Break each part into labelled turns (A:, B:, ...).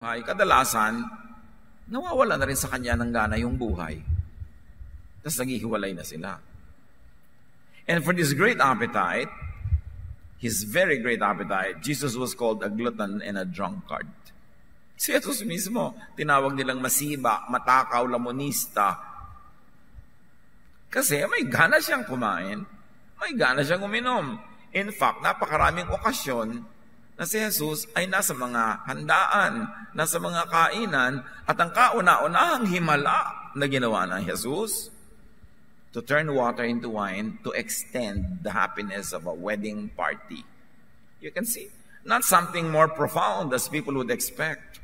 A: buhay, kadalasan, nawawala na rin sa kanya ng gana yung buhay. Tapos naghihiwalay na sila. And for this great appetite, his very great appetite, Jesus was called a glutton and a drunkard. Si Jesus mismo, tinawag nilang masiba, matakaw, lamonista. Kasi may gana siyang kumain, may gana siyang uminom. In fact, napakaraming okasyon na si Jesus ay nasa mga handaan, nasa mga kainan, at ang kauna-unahang himala na ginawa ng Jesus, to turn water into wine to extend the happiness of a wedding party. You can see, not something more profound as people would expect,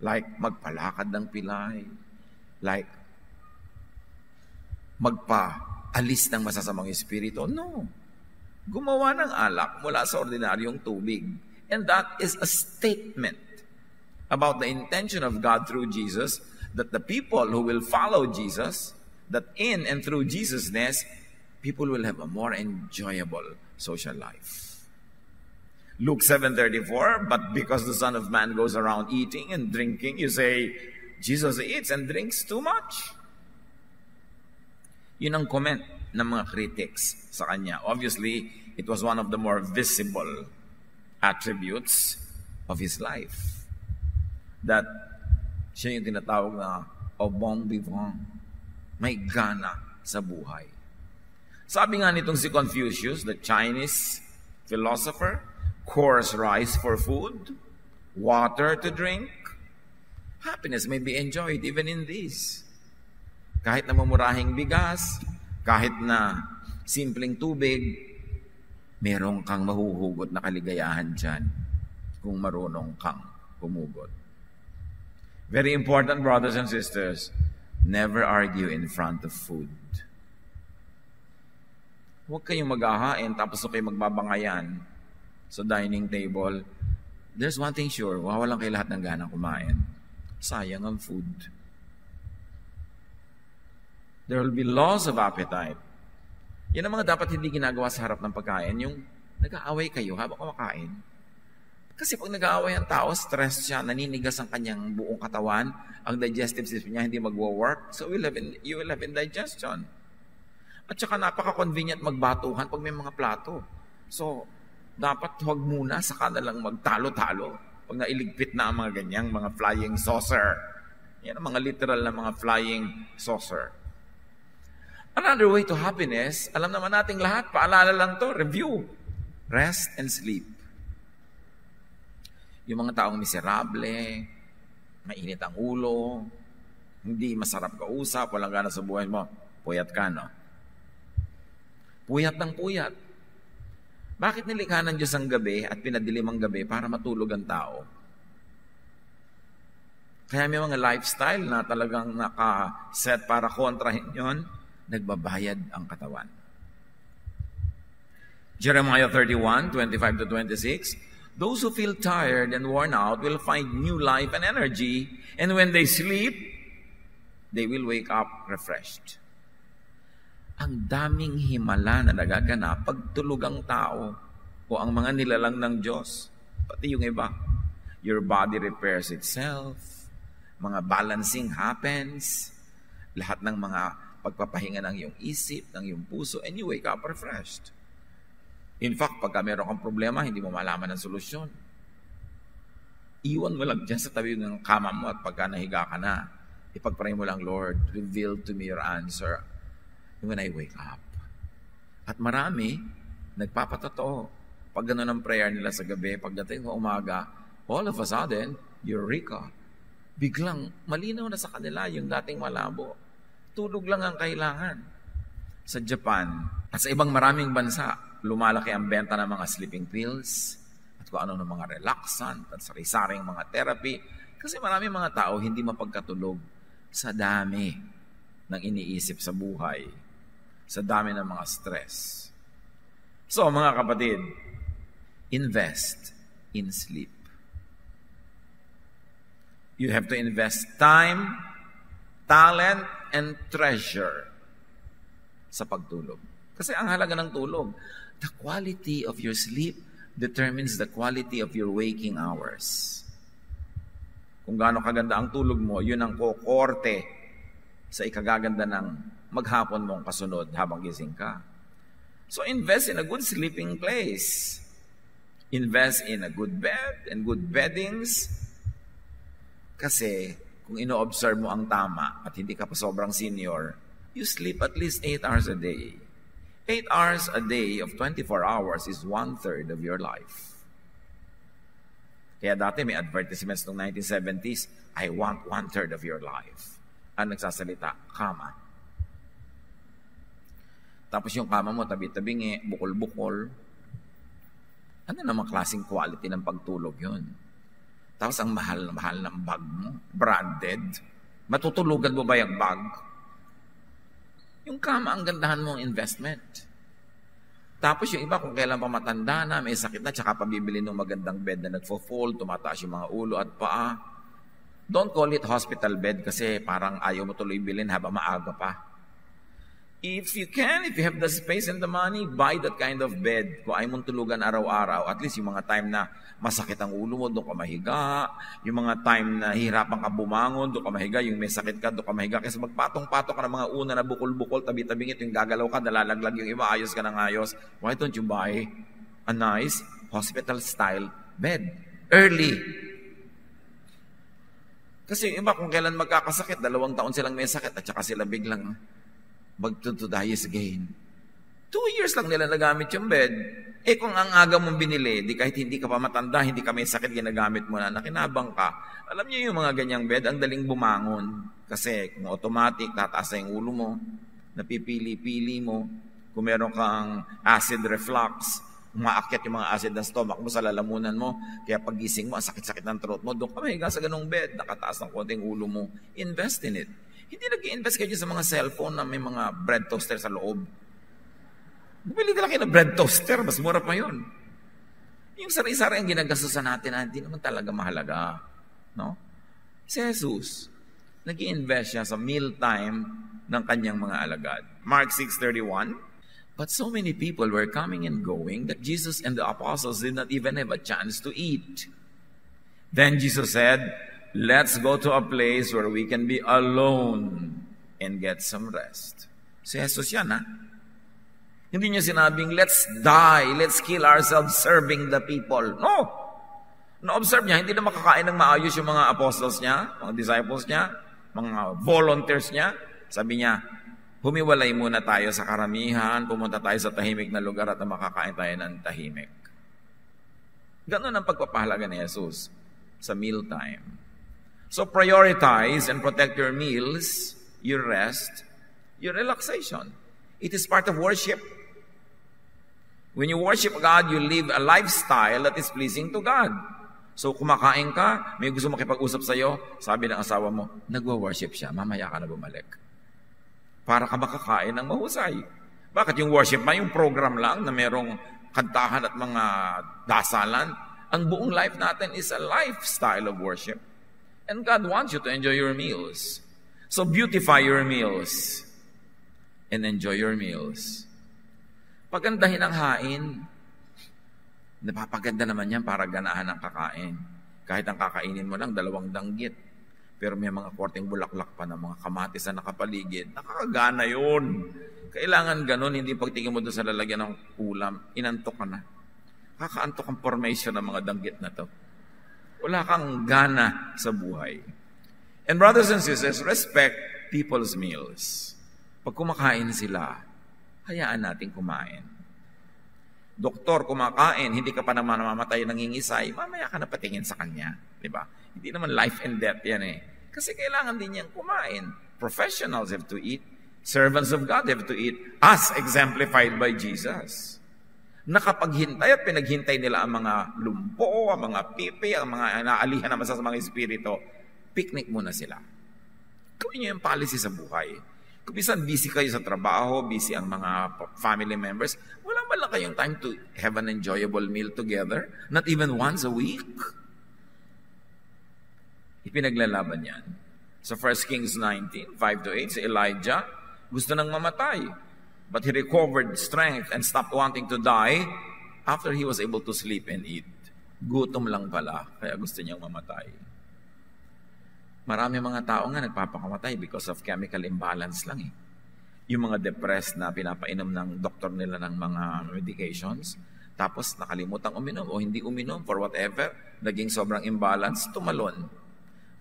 A: like magpalakad ng pilay, like magpaalis ng masasamang espiritu. No. Gumawa ng alak mula sa ordinaryong tubig. And that is a statement about the intention of God through Jesus, that the people who will follow Jesus, that in and through Jesus-ness, people will have a more enjoyable social life. Luke 7:34, but because the Son of Man goes around eating and drinking, you say, Jesus eats and drinks too much. Yun ang comment ng mga critics sa kanya. Obviously, it was one of the more visible attributes of his life. That siya yung tinatawag na au bon vivant. May gana sa buhay. Sabi nga nitong si Confucius, the Chinese philosopher, coarse rice for food, water to drink. Happiness may be enjoyed even in this. Kahit na mamurahing bigas, kahit na simpleng tubig, merong kang mahuhugot na kaligayahan dyan kung marunong kang humugot. Very important, brothers and sisters, never argue in front of food. Huwag kayong maghahain tapos kayo magbabangayan sa dining table. There's one thing sure, wawalan kayo lahat ng gana kumain. Sayang ang food. There will be laws of appetite. Yan ang mga dapat hindi ginagawa sa harap ng pagkain, yung nag-aaway kayo habang kumakain. Kasi pag nag-aaway ang tao, stress siya, naninigas ang kanyang buong katawan, ang digestive system niya hindi magwo-work, so you will have indigestion. At saka napaka-convenient magbatuhan pag may mga plato. So, dapat huwag muna, saka na lang magtalo-talo. Pag nailigpit na ang mga ganyang, mga flying saucer. Yan ang mga literal na mga flying saucer. Another way to happiness, alam naman nating lahat, paalala lang to, review. Rest and sleep. Yung mga taong miserable, mainit ang ulo, hindi masarap kausap, walang gana sa buhay mo, puyat ka, no? Puyat ng puyat. Bakit nilikha ng Diyos ang gabi at pinadilim ang gabi para matulog ang tao? Kaya may mga lifestyle na talagang naka-set para kontrahin yon, nagbabayad ang katawan. Jeremiah 31:25-26, those who feel tired and worn out will find new life and energy, and when they sleep, they will wake up refreshed. Ang daming himala na nagaganap pag tulog ang tao o ang mga nilalang ng Diyos. Pati yung iba. Your body repairs itself, mga balancing happens, lahat ng mga pagpapahinga ng iyong isip, ng iyong puso, and you wake up refreshed. In fact, pagka meron kang problema, hindi mo malaman ang solusyon. Iwan mo lang dyan sa tabi ng kama mo at pagka nahiga ka na, ipagpray mo lang, Lord, reveal to me your answer when I wake up. At marami, nagpapatotoo. Pag gano'n ang prayer nila sa gabi, pagdating ng umaga, all of a sudden, eureka. Biglang malinaw na sa kanila yung dating malabo. Tulog lang ang kailangan. Sa Japan at sa ibang maraming bansa, lumalaki ang benta ng mga sleeping pills at kung ano ng mga relaxant at sari-saring mga therapy. Kasi maraming mga tao hindi mapagkatulog sa dami ng iniisip sa buhay, sa dami ng mga stress. So, mga kapatid, invest in sleep. You have to invest time, talent, and treasure sa pagtulog. Kasi ang halaga ng tulog, the quality of your sleep determines the quality of your waking hours. Kung gaano kaganda ang tulog mo, yun ang kokorte sa ikagaganda ng maghapon mong kasunod habang gising ka. So invest in a good sleeping place. Invest in a good bed and good beddings. Kasi kung ino-observe mo ang tama at hindi ka pa sobrang senior, you sleep at least 8 hours a day. 8 hours a day of 24 hours is 1/3 of your life. Kaya dati may advertisements noong 1970s, I want 1/3 of your life. Ang nagsasalita, kama. Tapos yung kama mo, tabi-tabingi, bukol-bukol. Ano namang klaseng quality ng pagtulog yun? Tapos ang mahal na mahal ng bag mo, branded. Matutulugan mo ba yung bag? Yung kama, ang gandahan mong investment. Tapos yung iba, kung kailan pa matanda na, may sakit na, tsaka pabibili ng magandang bed na nagfo-fold, tumataas yung mga ulo at paa. Don't call it hospital bed kasi parang ayaw mo tuloy bilhin habang maaga pa. If you can, if you have the space and the money, buy that kind of bed. Kung ayaw mong tulugan araw-araw, at least yung mga time na masakit ang ulo mo, doon ka mahiga. Yung mga time na hihirapan ka bumangon, doon ka mahiga. Yung may sakit ka, doon ka mahiga. Kasi magpatong-patong ka ng mga una na bukol-bukol, tabi-tabingit, yung gagalaw ka, nalalaglag yung iba, ayos ka ng ayos. Why don't you buy a nice hospital-style bed? Early. Kasi yung iba, kung kailan magkakasakit, 2 taon silang may sakit, at saka sila biglang magtutudayis again. 2 years lang nila nagamit yung bed. Eh kung ang aga mong binili, di kahit hindi ka pa matanda, hindi ka may sakit, ginagamit mo na, nakinabang ka. Alam niyo yung mga ganyang bed, ang daling bumangon. Kasi kung automatic, tataas na yung ulo mo, napipili-pili mo. Kung meron kang acid reflux, umaakyat yung mga acid ng stomach mo sa lalamunan mo, kaya pagising mo, ang sakit-sakit ng throat mo, doon ka mahiga sa ganung bed, nakataas ng konting ulo mo. Invest in it. Hindi nag-i-invest kayo sa mga cellphone na may mga bread toaster sa loob. Bumili ka lang kayo ng bread toaster, mas mura pa yun. Yung sari-sari ang ginagastusan natin na hindi naman talaga mahalaga. No? Si Jesus, nag-i-invest siya sa mealtime ng kanyang mga alagad. Mark 6:31, but so many people were coming and going that Jesus and the apostles did not even have a chance to eat. Then Jesus said, let's go to a place where we can be alone and get some rest. Si Jesus yan, ha? Hindi niya sinabing, let's die, let's kill ourselves serving the people. No! Na-observe niya, hindi na makakain ng maayos yung mga apostles niya, mga disciples niya, mga volunteers niya. Sabi niya, humiwalay muna tayo sa karamihan, pumunta tayo sa tahimik na lugar at makakain tayo ng tahimik. Ganon ang pagpapahalaga ni Jesus sa mealtime. So prioritize and protect your meals, your rest, your relaxation. It is part of worship. When you worship God, you live a lifestyle that is pleasing to God. So kumakain ka, may gusto makipag-usap sa'yo, sabi ng asawa mo, nagwa-worship siya, mamaya ka na bumalik. Para ka makakain ng mahusay. Bakit yung worship ba? Yung program lang na merong kantahan at mga dasalan. Ang buong life natin is a lifestyle of worship. And God wants you to enjoy your meals. So beautify your meals and enjoy your meals. Pagandahin ang hain. Napapaganda naman yan para ganahan ang kakain. Kahit ang kakainin mo lang, 2 danggit. Pero may mga korteng bulaklak pa na mga kamatis na nakapaligid. Nakakagana yun. Kailangan ganun, hindi pagtingin mo doon sa lalagyan ng ulam, inantok ka na. Kakaantok ang formation ng mga danggit na to. Wala kang gana sa buhay. And brothers and sisters, respect people's meals. Pag kumakain sila, hayaan natin kumain. Doktor, kumakain, hindi ka pa naman namamatay nangingisay, mamaya ka na patingin sa kanya. Diba? Hindi naman life and death yan eh. Kasi kailangan din niyang kumain. Professionals have to eat. Servants of God have to eat. As exemplified by Jesus. Nakapaghintay at pinaghintay nila ang mga lumpo, ang mga pipi, ang mga naalihan naman sa mga espiritu. Picnic muna sila. Gawin niyo yung policy sa buhay. Kung bisan busy kayo sa trabaho, busy ang mga family members, wala ba lang kayong time to have an enjoyable meal together? Not even once a week? Ipinaglalaban yan. Sa 1 Kings 19, 5-8, si Elijah, gusto nang mamatay. But he recovered strength and stopped wanting to die after he was able to sleep and eat. Gutom lang pala, kaya gusto niyang mamatay. Marami mga tao nga nagpapakamatay because of chemical imbalance lang eh. Yung mga depressed na pinapainom ng doktor nila ng mga medications, tapos nakalimutan uminom o hindi uminom for whatever, naging sobrang imbalance, tumalon.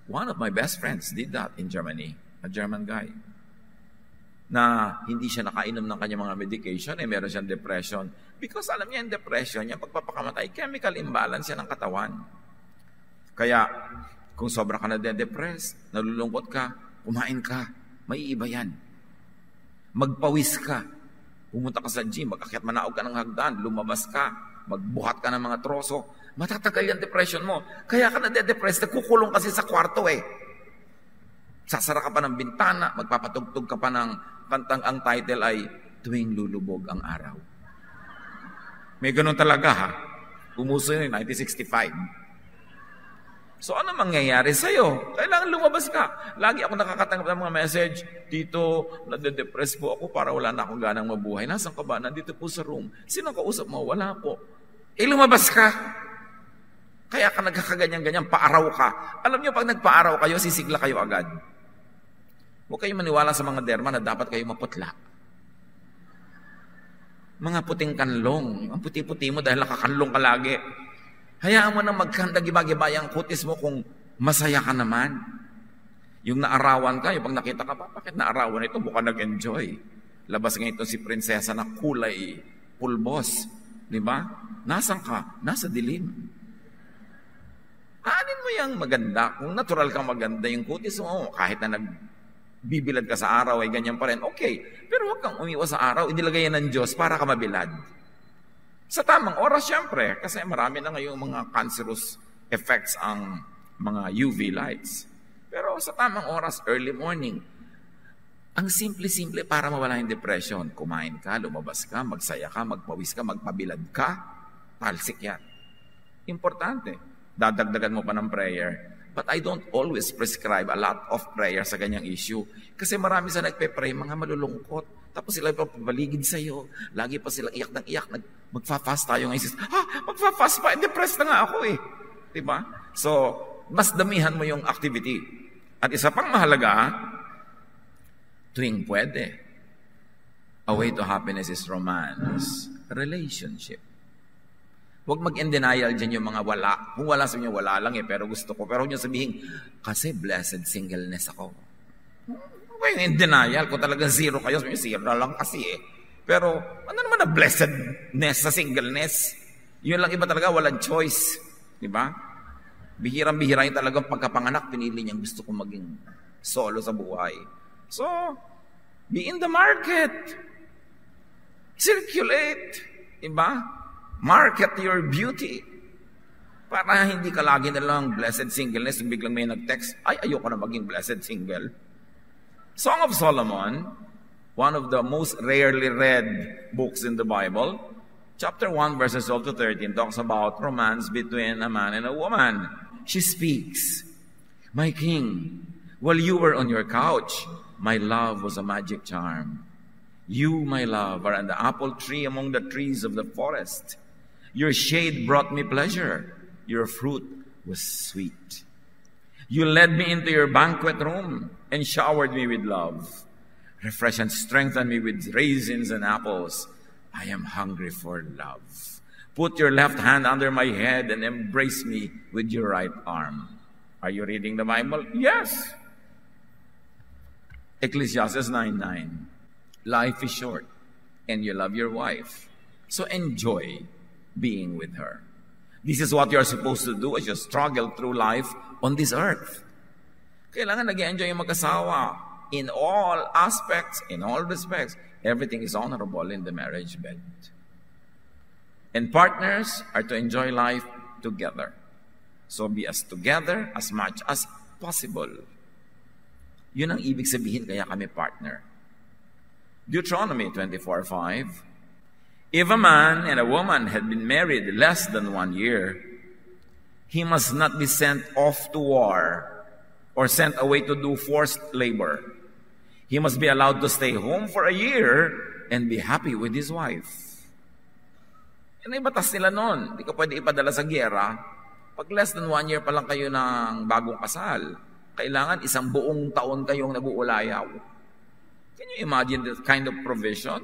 A: One of my best friends did that in Germany, a German guy, na hindi siya nakainom ng kanyang mga medication, meron siyang depression. Because alam niya yung depression, yung pagpapakamatay, chemical imbalance yan ng katawan. Kaya, kung sobra ka na de-depress, nalulungkot ka, kumain ka, may iba yan. Magpawis ka. Pumunta ka sa gym, mag-akyat manaog ka ng hagdan, lumabas ka, magbuhat ka ng mga troso, matatagal yung depression mo. Kaya ka na de-depress, nagkukulong kasi sa kwarto eh. Sasara ka pa ng bintana, magpapatugtog ka pa ng kantang ang title ay Tuwing Lulubog ang Araw. May ganun talaga ha. Umuso yun 1965. So ano mangyayari sa'yo? Kailangan lumabas ka. Lagi ako nakakatanggap ng mga message, Tito, nade-depress po ako para wala na akong ganang mabuhay. Nasaan ka ba? Nandito po sa room. Sino kausap mo? Wala po. Lumabas ka. Kaya ka nagkakaganyan-ganyan, paaraw ka. Alam niyo, pag nagpaaraw kayo, sisigla kayo agad. Huwag kayong maniwala sa mga derma na dapat kayo maputla. Mga puting kanlong. Ang puti-puti mo dahil nakakanlong ka lagi. Hayaan mo na magkanda-giba-giba yung kutis mo kung masaya ka naman. Yung naarawan ka, yung pag nakita ka pa, bakit naarawan ito? Baka nag-enjoy. Labas nga ito si prinsesa na kulay pulbos. Di ba? Nasaan ka? Nasa dilim. Aanin mo yung maganda. Kung natural kang maganda yung kutis mo, kahit na nagbibilad ka sa araw, ay ganyan pa rin. Okay. Pero huwag kang umiwas sa araw. Inilagay yan ng Diyos para ka mabilad. Sa tamang oras, syempre, kasi marami na ngayong mga cancerous effects ang mga UV lights. Pero sa tamang oras, early morning, ang simple-simple para mawala yung depression. Kumain ka, lumabas ka, magsaya ka, magpawis ka, magpabilad ka, talsik yan. Importante. Dadagdagan mo pa ng prayer. But I don't always prescribe a lot of prayer sa ganyang issue. Kasi marami sa nagpe-pray, mga malulungkot. Tapos sila pa pabaligid sa'yo. Lagi pa silang iyak ng iyak. Magfa-fast tayo ngayon. Magfa-fast pa. Depressed na nga ako eh. Diba? So, mas damihan mo yung activity. At isa pang mahalaga, tuwing pwede. A way to happiness is romance. Relationship. Huwag mag-in denial dyan yung mga wala. Kung wala sa inyo, wala lang eh. Pero gusto ko. Pero huwag nyo sabihin, kasi blessed singleness ako. Well, in denial, kung talagang zero kayo, zero lang kasi eh. Pero, ano naman na blessedness sa singleness? Yun lang iba talaga, walang choice. Diba? Bihirang-bihira yung talagang pagkapanganak, pinili niyang gusto kong maging solo sa buhay. So, be in the market. Circulate. Diba? Market your beauty. Para hindi ka lagi na lang blessed singleness, biglang may nag-text, ay, ayoko na maging blessed single. Song of Solomon, one of the most rarely read books in the Bible, chapter 1, verses 12 to 13, talks about romance between a man and a woman. She speaks, My king, while you were on your couch, my love was a magic charm. You, my love, are an apple tree among the trees of the forest. Your shade brought me pleasure. Your fruit was sweet. You led me into your banquet room and showered me with love. Refresh and strengthen me with raisins and apples. I am hungry for love. Put your left hand under my head and embrace me with your right arm. Are you reading the Bible? Yes. Ecclesiastes 9:9. Life is short and you love your wife. So enjoy being with her. This is what you're supposed to do as you struggle through life on this earth. Kailangan nag-enjoy yung mag-asawa in all aspects, in all respects. Everything is honorable in the marriage bed. And partners are to enjoy life together. So be as together as much as possible. Yun ang ibig sabihin kaya kami partner. Deuteronomy 24:5. If a man and a woman had been married less than 1 year, he must not be sent off to war or sent away to do forced labor. He must be allowed to stay home for a year and be happy with his wife. Yan ay batas nila noon. Hindi ka pwede ipadala sa giyera. Pag less than 1 year pa lang kayo ng bagong kasal, Kailangan isang buong taon kayong nag-uulayaw. Can you imagine that kind of provision?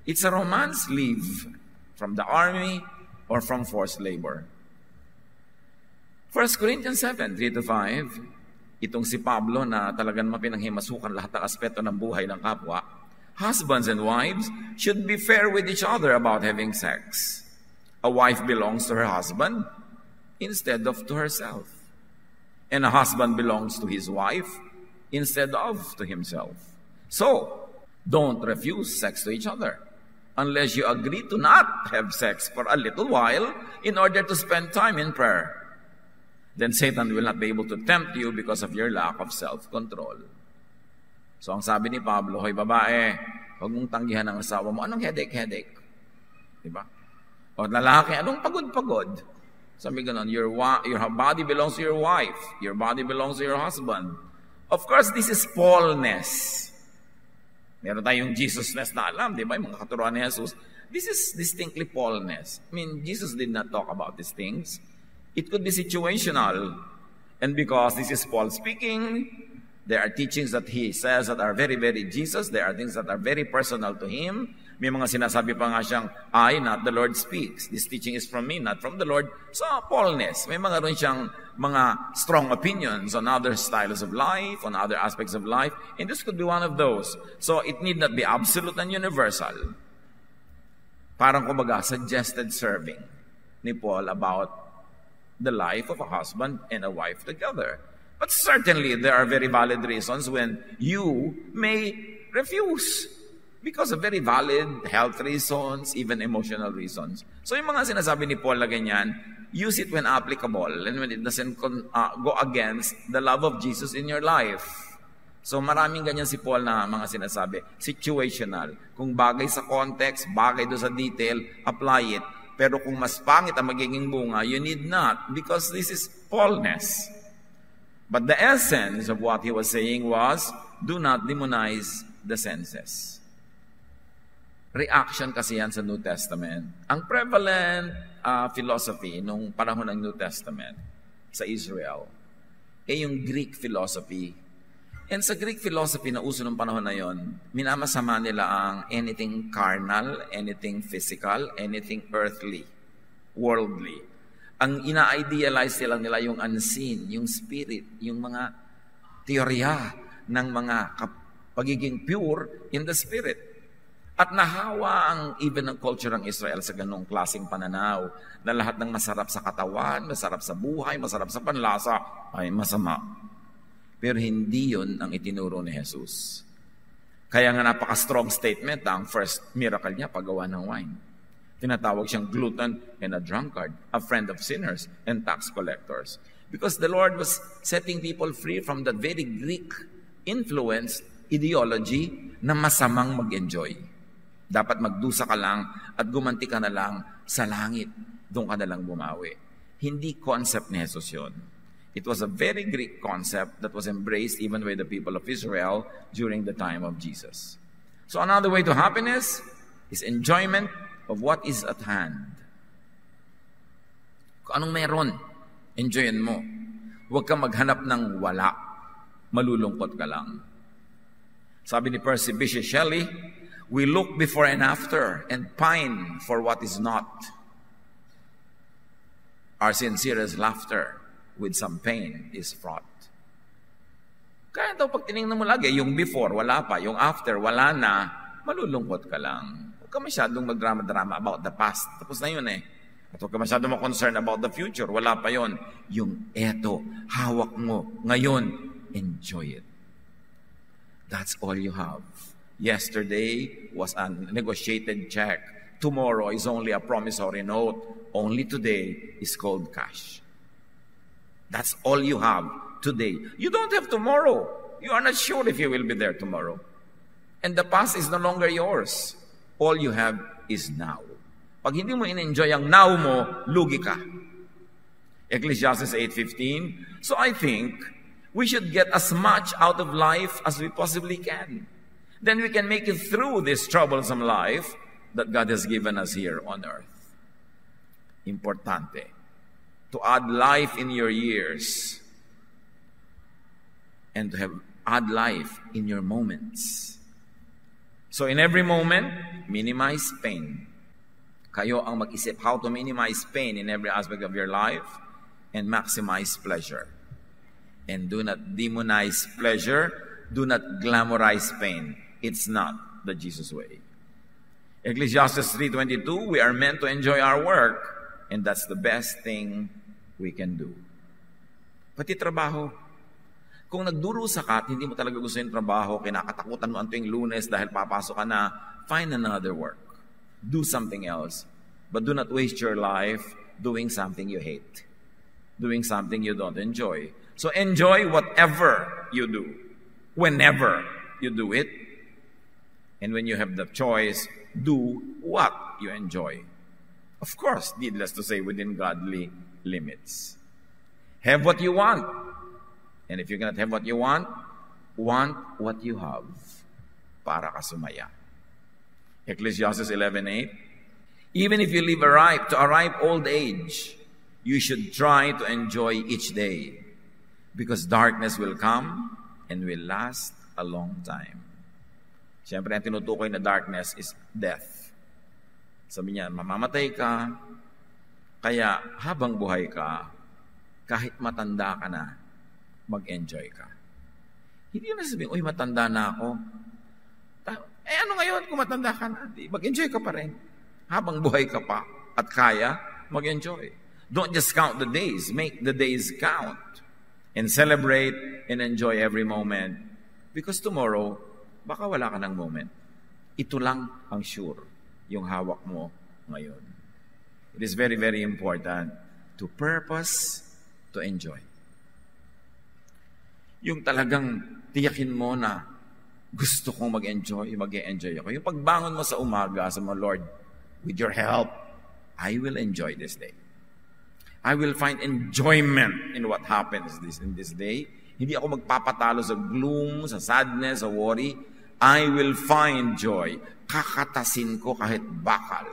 A: It's a romance leave from the army or from forced labor. 1 Corinthians 7, 3-5, itong si Pablo na talagang mapinaghimasukan lahat ng aspeto ng buhay ng kapwa, husbands and wives should be fair with each other about having sex. A wife belongs to her husband instead of to herself. And a husband belongs to his wife instead of to himself. So, don't refuse sex to each other unless you agree to not have sex for a little while in order to spend time in prayer. Then Satan will not be able to tempt you because of your lack of self-control. So, ang sabi ni Pablo, hoy babae, huwag mong tanggihan ang asawa mo. Anong headache? Diba? O lalaki, anong pagod? Sabi ganon, your body belongs to your wife. Your body belongs to your husband. Of course, this is Paulness. Meron tayong Jesusness na alam, di ba? Yung mga katuruan ni Jesus. This is distinctly Paulness. I mean, Jesus did not talk about these things. It could be situational. And because this is Paul speaking, there are teachings that he says that are very, very Jesus. There are things that are very personal to him. May mga sinasabi pa nga siyang, I, not the Lord speaks. This teaching is from me, not from the Lord. So, Paulness. May mga rin siyang mga strong opinions on other styles of life, on other aspects of life. And this could be one of those. So, it need not be absolute and universal. Parang kumbaga, suggested serving ni Paul about the life of a husband and a wife together. But certainly, there are very valid reasons when you may refuse. Because of very valid health reasons, even emotional reasons. So yung mga sinasabi ni Paul na ganyan, use it when applicable and when it doesn't go against the love of Jesus in your life. So maraming ganyan si Paul na mga sinasabi. Situational. Kung bagay sa context, bagay do sa detail, apply it. Pero kung mas pangit ang magiging bunga, you need not because this is Paulness. But the essence of what he was saying was, do not demonize the senses. Reaction kasi yan sa New Testament. Ang prevalent philosophy nung panahon ng New Testament sa Israel ay yung Greek philosophy. And sa Greek philosophy na uso nung panahon na yon, minamasama nila ang anything carnal, anything physical, anything earthly, worldly. Ang ina-idealize nila yung unseen, yung spirit, yung mga teorya ng mga pagiging pure in the spirit. At nahawa ang even ng culture ng Israel sa ganong klaseng pananaw na lahat ng masarap sa katawan, masarap sa buhay, masarap sa panlasa ay masama. Pero hindi yun ang itinuro ni Jesus. Kaya nga napaka-strong statement ang first miracle niya, paggawa ng wine. Tinatawag siyang glutton and a drunkard, a friend of sinners and tax collectors. Because the Lord was setting people free from that very Greek influenced ideology na masamang mag-enjoy. Dapat magdusa ka lang at gumanti ka na lang sa langit. Doon ka na lang bumawi. Hindi concept ni Jesus yun. It was a very Greek concept that was embraced even by the people of Israel during the time of Jesus. So another way to happiness is enjoyment of what is at hand. Kung anong meron, enjoyin mo. Huwag kang maghanap ng wala. Malulungkot ka lang. Sabi ni Percy Bysshe Shelley, we look before and after and pine for what is not. Our sincerest laughter with some pain is fraught. Kaya daw pag tinignan mo lagi, yung before, wala pa. Yung after, wala na. Malulungkot ka lang. Huwag ka masyadong magdrama-drama about the past. Tapos na yun eh. At huwag ka masyadong ma-concern about the future. Wala pa yun. Yung eto, hawak mo. Ngayon, enjoy it. That's all you have. Yesterday was a negotiated check. Tomorrow is only a promissory note. Only today is called cash. That's all you have today. You don't have tomorrow. You are not sure if you will be there tomorrow. And the past is no longer yours. All you have is now. Pag hindi mo in-enjoy ang now mo, lugi ka. Ecclesiastes 8:15. So I think we should get as much out of life as we possibly can. Then we can make it through this troublesome life that God has given us here on earth. Importante. To add life in your years. and to add life in your moments. So in every moment, minimize pain. Kayo ang mag-isip how to minimize pain in every aspect of your life and maximize pleasure. And do not demonize pleasure. Do not glamorize pain. It's not the Jesus way. Ecclesiastes 3:22, we are meant to enjoy our work, and that's the best thing we can do. Pati trabaho. Kung nagdurusa ka at hindi mo talaga gusto yung trabaho, kinakatakutan mo ang tuwing Lunes dahil papasok ka na, find another work. Do something else. But do not waste your life doing something you hate. Doing something you don't enjoy. So enjoy whatever you do. Whenever you do it. And when you have the choice, do what you enjoy. Of course, needless to say, within godly limits. Have what you want. And if you cannot have what you want what you have para ka sumaya. Ecclesiastes 11:8, even if you live to a ripe old age, you should try to enjoy each day, because darkness will come and will last a long time. Siyempre, ang tinutukoy na darkness is death. Sabi niya, mamamatay ka, kaya habang buhay ka, kahit matanda ka na, mag-enjoy ka. Hindi na sabihin, uy, matanda na ako. Ano ngayon kung matanda ka na? Mag-enjoy ka pa rin. Habang buhay ka pa at kaya, mag-enjoy. Don't just count the days. Make the days count. And celebrate and enjoy every moment. Because tomorrow, baka wala ka ng moment. Ito lang ang sure, yung hawak mo ngayon. It is very, very important to purpose, to enjoy. Yung talagang tiyakin mo na gusto kong mag-enjoy ako. Yung pagbangon mo sa umaga, sa mga Lord, with your help, I will enjoy this day. I will find enjoyment in what happens in this day. Hindi ako magpapatalo sa gloom, sa sadness, sa worry. I will find joy. Kakatasin ko kahit bakal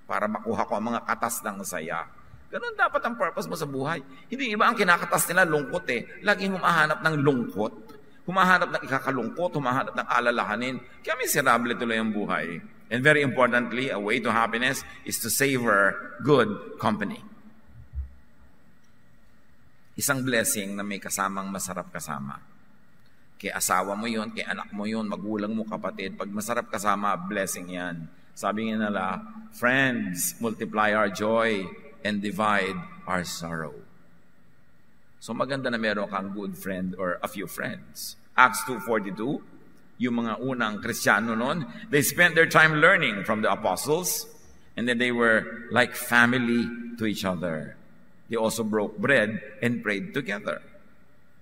A: para makuha ko ang mga katas ng saya. Ganun dapat ang purpose mo sa buhay. Hindi iba ang kinakatas nila, lungkot eh. Laging humahanap ng lungkot. Humahanap ng ikakalungkot, humahanap ng alalahanin. Kaya miserable tuloy ang buhay. And very importantly, a way to happiness is to savor good company. Isang blessing na may kasamang masarap kasama. Kay asawa mo yun, kay anak mo yun, magulang mo, kapatid. Pag masarap kasama, blessing yan. Sabi nga nila, friends, multiply our joy and divide our sorrow. So maganda na meron kang good friend or a few friends. Acts 2:42, yung mga unang Kristiyano noon, they spent their time learning from the apostles, and then they were like family to each other. They also broke bread and prayed together.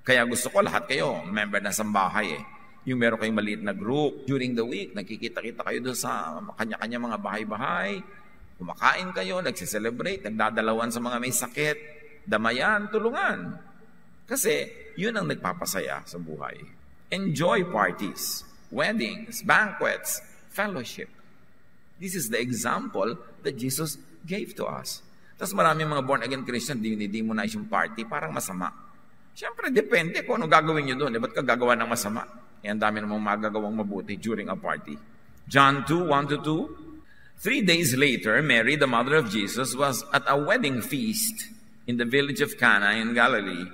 A: Kaya gusto ko lahat kayo, member na sambahay eh. Yung meron kayong maliit na group, during the week, nagkikita-kita kayo doon sa kanya-kanya mga bahay-bahay, kumakain kayo, nagsiselebrate, nagdadalawan sa mga may sakit, damayan, tulungan. Kasi yun ang nagpapasaya sa buhay. Enjoy parties, weddings, banquets, fellowship. This is the example that Jesus gave to us. Tapos maraming mga born-again Christian, dinidemonize yung party, parang masama. Siyempre, depende kung ano gagawin nyo doon. Ba't ka gagawa ng masama? Ang dami namang magagawang mabuti during a party. John 2:1-2. 3 days later, Mary, the mother of Jesus, was at a wedding feast in the village of Cana in Galilee.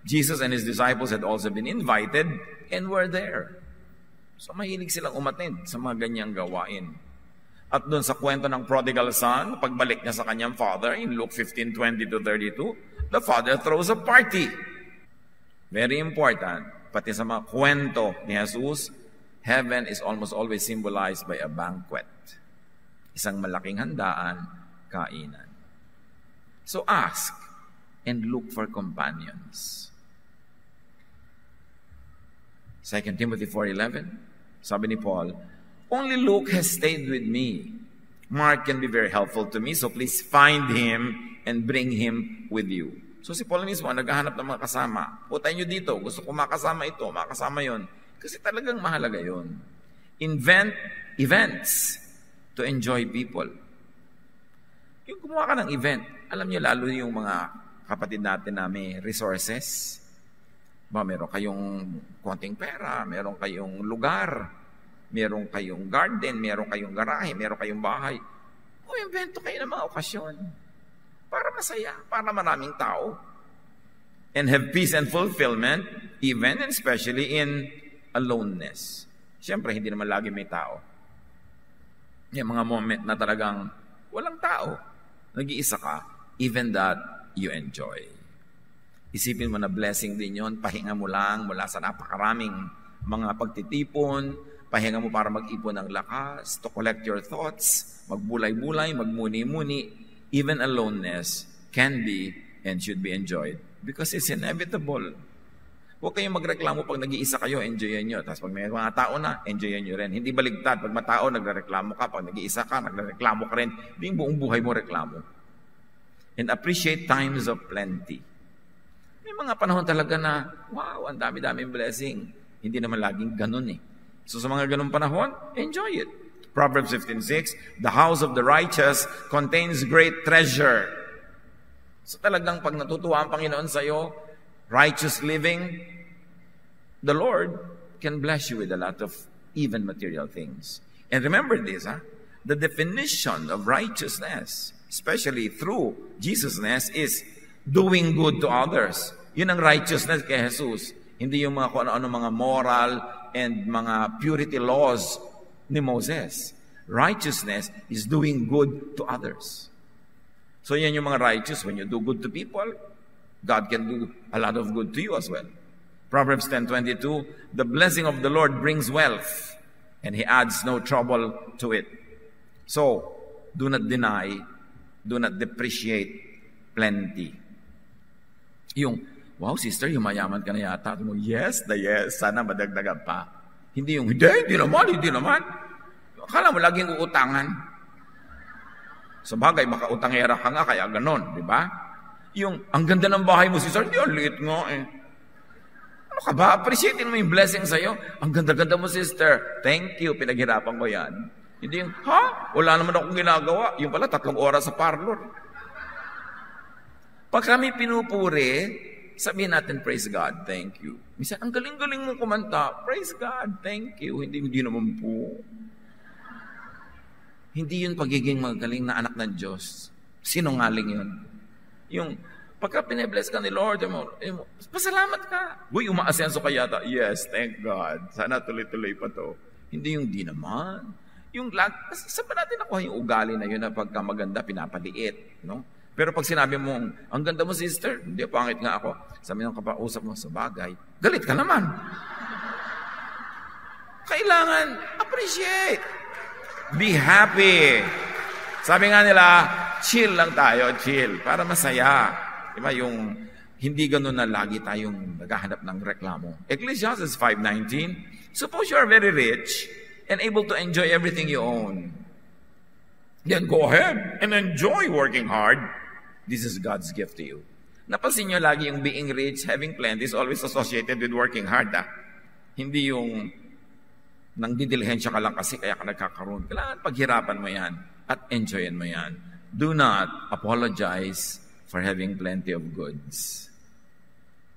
A: Jesus and his disciples had also been invited and were there. So mahilig silang umattend sa mga ganyang gawain. At doon sa kwento ng prodigal son, pagbalik niya sa kanyang father, in Luke 15:20-32, the father throws a party. Very important, pati sa mga kwento ni Jesus, heaven is almost always symbolized by a banquet. Isang malaking handaan, kainan. So ask and look for companions. 2 Timothy 4:11, sabi ni Paul, only Luke has stayed with me. Mark can be very helpful to me, so please find him and bring him with you. So si Paul mismo, naghahanap ng mga kasama. Putay nyo dito, gusto ko makasama ito, makasama yon. Kasi talagang mahalaga yon. Invent events to enjoy people. Yung gumawa ka ng event, alam nyo lalo yung mga kapatid natin na may resources, Meron kayong konting pera, meron kayong lugar, meron kayong garden, meron kayong garahe, meron kayong bahay. Invento kayo ng mga okasyon para masaya, para maraming tao. And have peace and fulfillment, even and especially in aloneness. Siyempre, hindi naman lagi may tao. Yung mga moment na talagang walang tao, nag-iisa ka, even that you enjoy. Isipin mo na blessing din yon, pahinga mo lang mula sa napakaraming mga pagtitipon, pahinga mo para mag-ipon ng lakas, to collect your thoughts, magbulay-bulay, magmuni-muni. Even aloneness can be and should be enjoyed because it's inevitable. Huwag kayong magreklamo pag nag-iisa kayo, enjoyin nyo. Tapos pag may mga tao na, enjoyin nyo rin. Hindi baligtad. Pag matao, nagreklamo ka. Pag nag-iisa ka, nagreklamo ka rin. Hindi yung buong buhay mo reklamo. And appreciate times of plenty. May mga panahon talaga na, wow, ang dami-daming blessing. Hindi naman laging ganun eh. So sa mga ganun panahon, enjoy it. Proverbs 15:6, the house of the righteous contains great treasure. So talagang pag natutuwa ang Panginoon sa'yo, righteous living, the Lord can bless you with a lot of even material things. And remember this, the definition of righteousness, especially through Jesusness, is doing good to others. Yun ang righteousness kay Jesus. Hindi yung mga kung ano-ano mga moral and mga purity laws ni Moses. Righteousness is doing good to others. So yan yung mga righteous. When you do good to people, God can do a lot of good to you as well. Proverbs 10:22, the blessing of the Lord brings wealth, and He adds no trouble to it. So, do not deny, do not depreciate plenty. Yung, wow, sister, yung mayaman ka na yata. Yes, sana madagdagan pa. Hindi yung, hindi naman. Akala mo laging uutangan. Sa bagay, baka utangera ka nga, kaya ganon, di ba? Yung, ang ganda ng bahay mo, sister, di, ang liit nga eh. Ano ka ba? Appreciatein mo yung blessing sa'yo. Ang ganda-ganda mo, sister. Thank you, pinaghirapan ko yan. Hindi yung, wala naman akong ginagawa. Yung pala, 3 oras sa parlor. Pag kami pinupuri, sabihin natin, praise God, thank you. Minsan, ang galing-galing mong kumanta, praise God, thank you. Hindi naman po. Hindi yun pagiging magaling na anak ng Diyos. Sinungaling yun. Yung, pagka pinabless ka ni Lord, pasalamat ka. Uy, umaasenso ka yata. Yes, thank God. Sana tuloy-tuloy pa to. Hindi yung di naman. Yung saan ba natin nakuha yung ugali na yun na pagka maganda, pinapaliit, no? Pero pag sinabi mo, ang ganda mo, sister, hindi, pangit nga ako. Sabi ng kapausap mo sa bagay, galit ka naman. Kailangan, appreciate. Be happy. Sabi nga nila, chill lang tayo, chill, para masaya. Diba yung, hindi ganun na lagi tayong naghahanap ng reklamo. Ecclesiastes 5:19, suppose you are very rich and able to enjoy everything you own. Then go ahead and enjoy working hard. This is God's gift to you. Napansin nyo lagi yung being rich, having plenty is always associated with working hard. Hindi yung nang didilihensya ka lang kasi kaya ka nagkakaroon. Kailangan paghirapan mo yan at enjoyin mo yan. Do not apologize for having plenty of goods.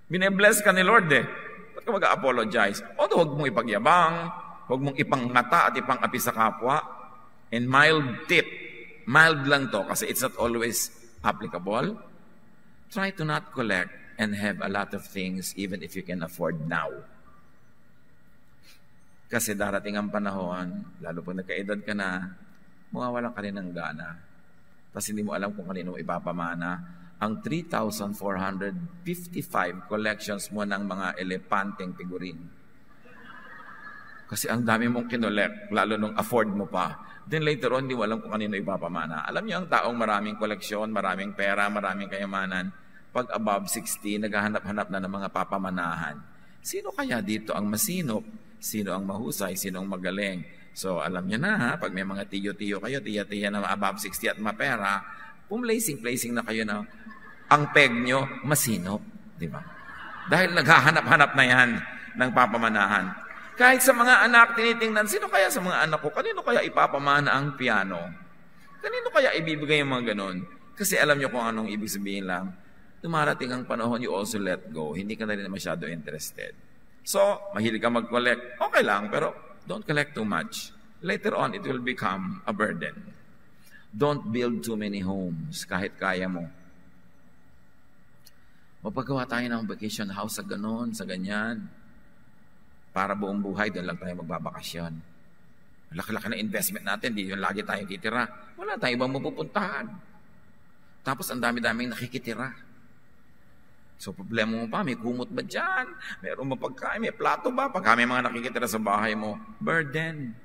A: Bine-bless ka ni Lord Ba't ka mag-apologize? Although huwag mong ipagyabang, huwag mong ipangngata at ipang-api sa kapwa. And mild tip, mild lang to kasi it's not always applicable. Try to not collect and have a lot of things even if you can afford now. Kasi darating ang panahon, lalo pag nagkaedad ka na, mawawalan ka rin ng gana. Tapos hindi mo alam kung kanino ipapamana ang 3,455 collections mo ng mga elepanteng figurine. Kasi ang dami mong kinolect, lalo nung afford mo pa. Then later on, hindi mo alam kung kanino ipapamana. Alam niyo ang taong maraming koleksyon, maraming pera, maraming kayamanan, pag above 60, naghahanap-hanap na ng mga papamanahan. Sino kaya dito ang masinop? Sino ang mahusay? Sino ang magaling? So, alam niyo na, pag may mga tiyo-tiyo kayo, tiya-tiya na above 60 at mapera, placing na kayo na ang peg nyo, masinop. Di ba? Dahil naghahanap-hanap na yan ng papamanahan. Kahit sa mga anak, tinitingnan, sino kaya sa mga anak ko? Kanino kaya ipapamana ang piano? Kanino kaya ibibigay yung mga ganon? Kasi alam niyo kung anong ibig sabihin lang. dumarating ang panahon, you also let go. Hindi ka na rin masyado interested. So, mahilig ka mag-collect, okay lang, pero don't collect too much. Later on, it will become a burden. Don't build too many homes kahit kaya mo. Mapagawa tayo ng vacation house sa ganon, sa ganyan. Para buong buhay, doon lang tayo magbabakasyon. Laki-laki na investment natin, di yun lagi tayong titira. Wala tayong ibang mapupuntahan. Tapos ang dami-daming nakikitira. So problema mo pa, may kumot ba dyan? Meron ba pagkain? May plato ba? Pagka may mga nakikitira sa bahay mo, burden.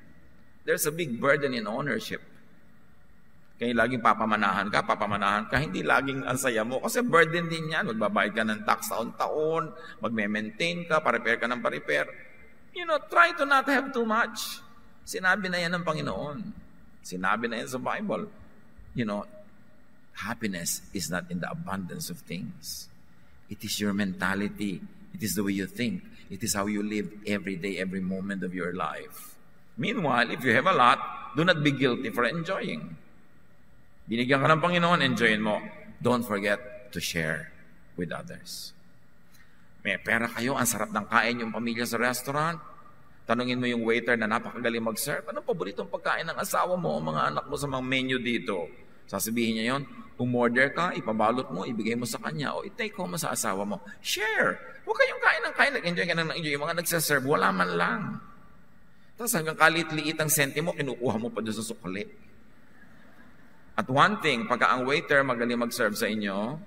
A: There's a big burden in ownership. Kaya laging papamanahan ka, hindi laging ang saya mo. Kasi burden din yan. Magbabayad ka ng tax taon-taon, magme-maintain ka, pa-repair ka ng pa-repair. You know, try to not have too much. Sinabi na yan ng Panginoon. Sinabi na yan sa Bible. You know, happiness is not in the abundance of things. It is your mentality. It is the way you think. It is how you live every day, every moment of your life. Meanwhile, if you have a lot, do not be guilty for enjoying. Binigyan ka ng Panginoon, enjoyin mo. Don't forget to share with others. May pera kayo, ang sarap ng kain yung pamilya sa restaurant. Tanungin mo yung waiter na napakagaling mag-serve. Anong paboritong pagkain ng asawa mo o mga anak mo sa mga menu dito? Sasabihin niya yon, umorder ka, ipabalot mo, ibigay mo sa kanya, o i-take home mo sa asawa mo. Share! Huwag kayong kain ng kain, nag-enjoy ka nang enjoy. Yung mga nagsaserve, wala man lang. Tapos hanggang kalit-liit ang senti mo, kinukuha mo pa doon sa sukli. At one thing, pagka ang waiter magaling mag-serve sa inyo,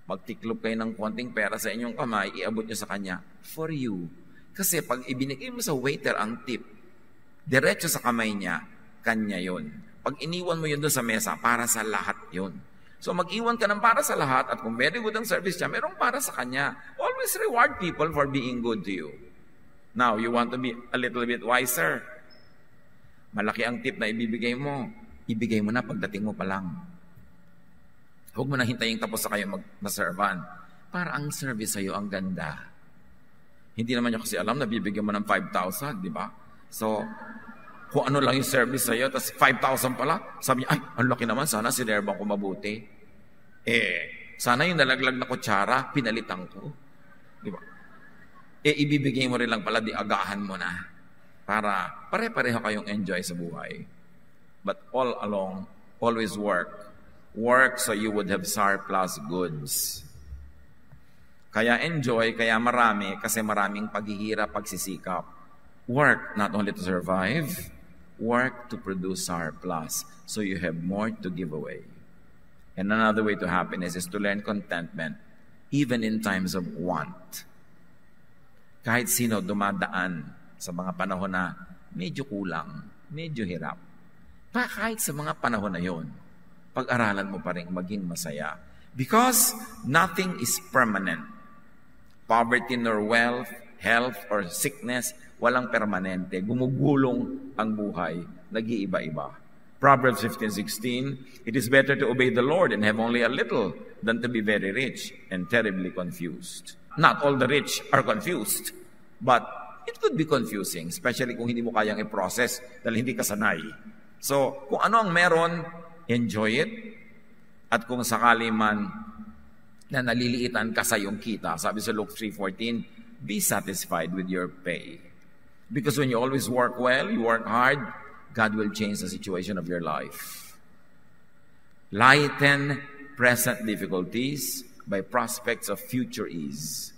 A: magtiklop kayo ng konting pera sa inyong kamay, iabot nyo sa kanya, for you. Kasi pag ibinigay mo sa waiter ang tip, diretso sa kamay niya, kanya yon. Pag iniwan mo yun doon sa mesa, para sa lahat yun. So mag-iwan ka ng para sa lahat, at kung very good ang service niya, merong para sa kanya. Always reward people for being good to you. Now, you want to be a little bit wiser. Malaki ang tip na ibibigay mo. Ibigay mo na pagdating mo pa lang. Huwag mo na hintayin tapos sa kayo mag-servan. Para ang service sa'yo ang ganda. Hindi naman niya kasi alam na bibigyan mo ng 5,000, di ba? So, kung ano lang yung service sa'yo, tapos 5,000 pala, sabi niya, ay, ang laki naman, sana sinerban ko mabuti. Sana yung nalaglag na kutsara, pinalitan ko. Di ba? Ibibigay mo rin lang pala, di agahan mo na. Para pare-pareho kayong enjoy sa buhay. But all along, always work. Work so you would have surplus goods. Kaya enjoy, kaya marami, kasi maraming paghihirap, pagsisikap. Work not only to survive, work to produce surplus so you have more to give away. And another way to happiness is to learn contentment even in times of want. Kahit sino dumadaan sa mga panahon na medyo kulang, medyo hirap. Kahit sa mga panahon na yon, pag-aralan mo pa rin maging masaya. Because nothing is permanent. Poverty nor wealth, health or sickness, walang permanente. Gumugulong ang buhay, nag-iiba-iba. Proverbs 15:16, it is better to obey the Lord and have only a little than to be very rich and terribly confused. Not all the rich are confused, but it could be confusing, especially kung hindi mo kayang i-process dahil hindi ka sanay. So, kung ano ang meron, enjoy it. At kung sakali man na naliliitan ka sa iyong kita, sabi sa Luke 3:14, be satisfied with your pay. Because when you always work well, you work hard, God will change the situation of your life. Lighten present difficulties by prospects of future ease.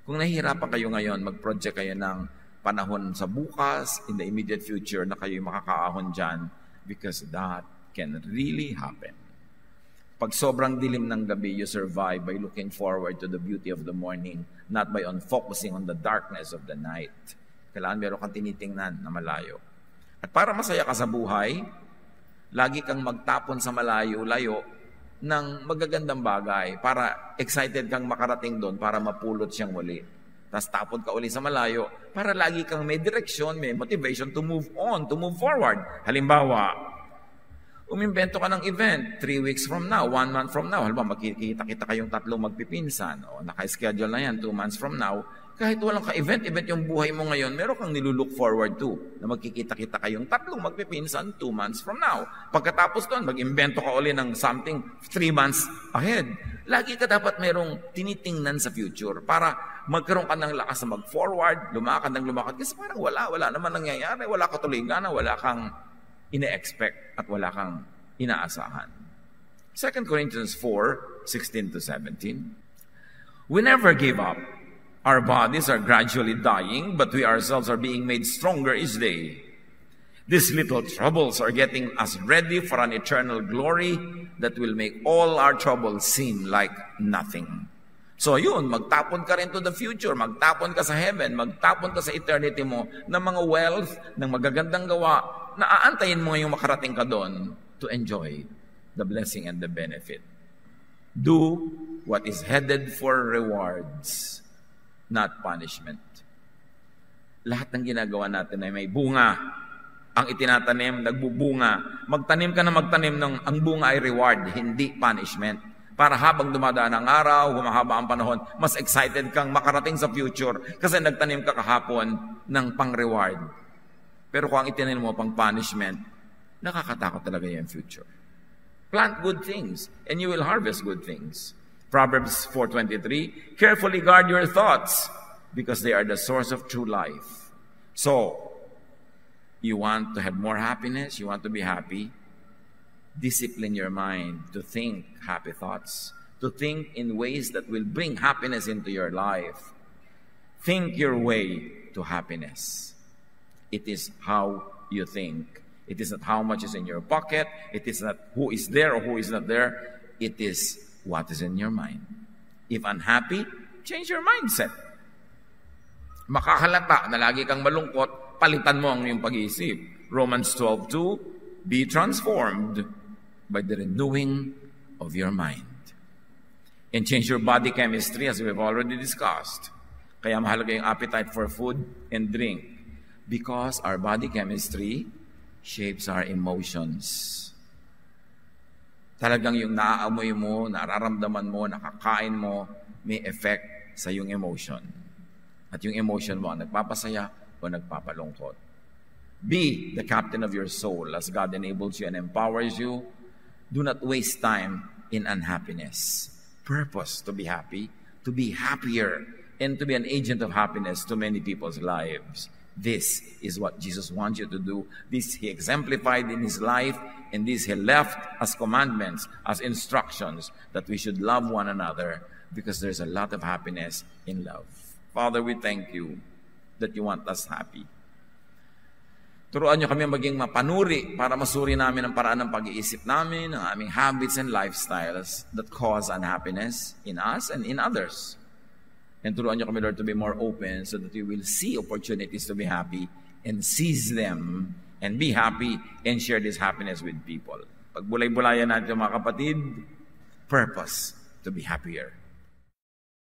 A: Kung nahihirapan kayo ngayon, mag-project kayo ng panahon sa bukas, in the immediate future, na kayo makakaahon dyan, because that can really happen. Pag sobrang dilim ng gabi, you survive by looking forward to the beauty of the morning, not by focusing on the darkness of the night. Kailangan meron kang tinitingnan na malayo. At para masaya ka sa buhay, lagi kang magtapon sa malayo-layo ng magagandang bagay para excited kang makarating doon para mapulot siyang muli. Tapos tapon ka uli sa malayo para lagi kang may direksyon, may motivation to move on, to move forward. Halimbawa, umimbento ka ng event 3 weeks from now, 1 month from now. Halimbawa, magkikita-kita kayong tatlong magpipinsan. O, naka-schedule na yan 2 months from now. Kahit walang ka-event yung buhay mo ngayon, meron kang nilulook forward to na magkikita-kita kayong tatlong magpipinsan 2 months from now. Pagkatapos doon, mag-imbento ka uli ng something 3 months ahead. Lagi ka dapat mayroong tinitingnan sa future para magkaroon ka ng lakas na mag-forward, lumakad. Kasi parang wala naman nangyayari, wala ka tulingan, wala kang ine-expect at wala kang inaasahan. 2 Corinthians 4:16-17. We never give up. Our bodies are gradually dying, but we ourselves are being made stronger each day. These little troubles are getting us ready for an eternal glory that will make all our troubles seem like nothing. So yun, magtapon ka rin to the future, magtapon ka sa heaven, magtapon ka sa eternity mo ng mga wealth, ng magagandang gawa, na aantayin mo ngayong makarating ka doon to enjoy the blessing and the benefit. Do what is headed for rewards, not punishment. Lahat ng ginagawa natin ay may bunga. Ang itinatanim, nagbubunga. Magtanim ka na magtanim ng ang bunga ay reward, hindi punishment. Para habang dumadaan ang araw, humahaba ang panahon, mas excited kang makarating sa future kasi nagtanim ka kahapon ng pang-reward. Pero kung ang itinanim mo pang punishment, nakakatakot talaga yung future. Plant good things and you will harvest good things. Proverbs 4:23, carefully guard your thoughts because they are the source of true life. So, you want to have more happiness, you want to be happy, discipline your mind to think happy thoughts, to think in ways that will bring happiness into your life. Think your way to happiness. It is how you think. It is not how much is in your pocket. It is not who is there or who is not there. It is what is in your mind. If unhappy, change your mindset. Makahalata na lagi kang malungkot, palitan mo ang iyong pag-iisip. Romans 12:2, be transformed by the renewing of your mind. And change your body chemistry as we've already discussed. Kaya mahalaga yung appetite for food and drink. Because our body chemistry shapes our emotions. Talagang yung naaamoy mo, nararamdaman mo, nakakain mo, may effect sa yung emotion. At yung emotion mo ang nagpapasaya o nagpapalungkot. Be the captain of your soul as God enables you and empowers you. Do not waste time in unhappiness. Purpose to be happy, to be happier, and to be an agent of happiness to many people's lives. This is what Jesus wants you to do. This He exemplified in His life, and this He left as commandments, as instructions, that we should love one another because there's a lot of happiness in love. Father, we thank you that you want us happy. Turuan niyo kami maging mapanuri para masuri namin ang paraan ng pag-iisip namin, ang aming habits and lifestyles that cause unhappiness in us and in others. And turuan niyo kami, Lord, to be more open so that we will see opportunities to be happy and seize them and be happy and share this happiness with people. Pag bulay-bulayan natin mga kapatid, purpose to be happier.